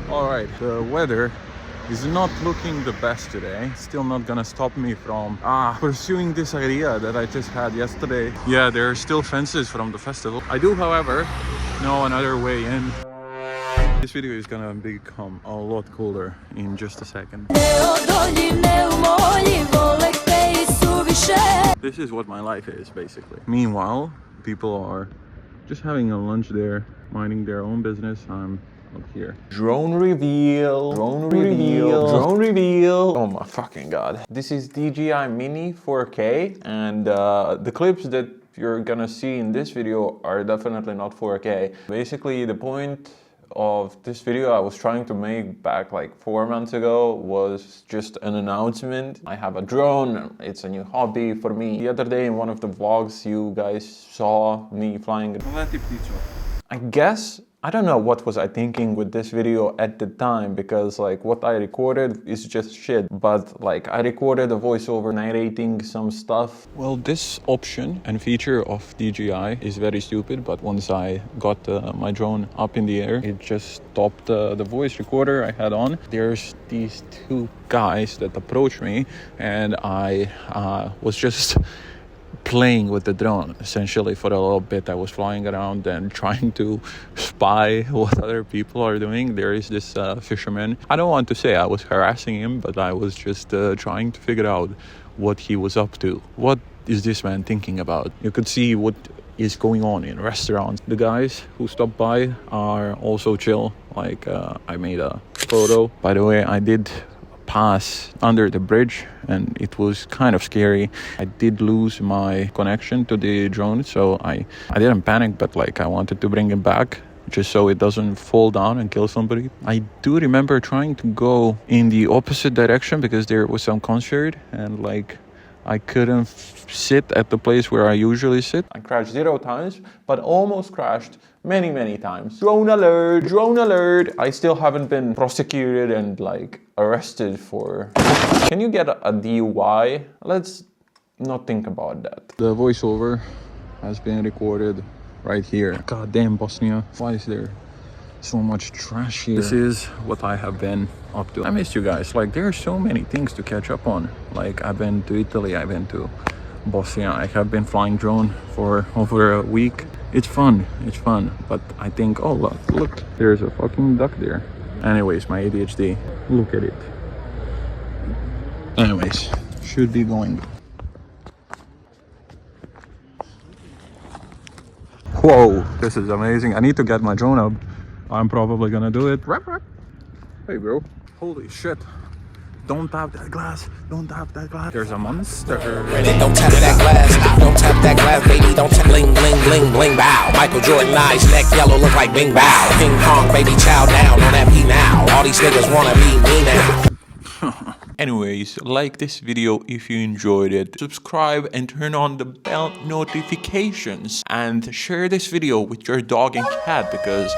Alright, the weather is not looking the best today. Still not gonna stop me from pursuing this idea that I just had yesterday. Yeah, there are still fences from the festival. I do, however, know another way in. This video is gonna become a lot cooler in just a second. This is what my life is, basically. Meanwhile, people are just having a lunch there, minding their own business. I'm up here. Drone reveal, drone reveal, drone reveal. Oh my fucking god. This is DJI Mini 4K, and the clips that you're gonna see in this video are definitely not 4K. Basically, the point of this video I was trying to make back like 4 months ago was just an announcement. I have a drone, it's a new hobby for me. The other day in one of the vlogs you guys saw me flying. I guess, I don't know what was I thinking with this video at the time, because like what I recorded is just shit, but like I recorded a voiceover narrating some stuff. Well, this option and feature of DJI is very stupid, but once I got my drone up in the air, it just stopped the voice recorder I had on. There's these two guys that approached me, and I was just playing with the drone essentially for a little bit. I was flying around and trying to spy what other people are doing. There is this fisherman. I don't want to say I was harassing him, but I was just trying to figure out what he was up to. What is this man thinking about? You could see what is going on in restaurants. The guys who stopped by are also chill. Like I made a photo. By the way, I did pass under the bridge and it was kind of scary. I did lose my connection to the drone, so I didn't panic, but like I wanted to bring it back just so it doesn't fall down and kill somebody. I do remember trying to go in the opposite direction because there was some concert and like I couldn't sit at the place where I usually sit. I crashed 0 times, but almost crashed many times. Drone alert, drone alert. I still haven't been prosecuted and like arrested for... Can you get a DUI? Let's not think about that. The voiceover has been recorded right here. God damn Bosnia. Why is there so much trash here? This is what I have been up to. I missed you guys. Like there are so many things to catch up on. Like I've been to Italy, I've been to Bosnia. I have been flying drone for over a week. It's fun, but I think, oh look, there's a fucking duck there. Anyways, my ADHD, look at it. Anyways, should be going. Whoa, this is amazing. I need to get my drone up. I'm probably gonna do it. Hey bro, holy shit. Don't tap that glass. Don't tap that glass. There's a monster. Don't tap that glass. Don't tap that glass, baby. Don't tap. Bling, bling, bling, bling, bow. Michael Jordan eyes, neck yellow, look like Bing Bow. Ping pong, baby, chow down on that P now. All these niggas wanna be me now. Anyways, like this video if you enjoyed it. Subscribe and turn on the bell notifications. And share this video with your dog and cat because...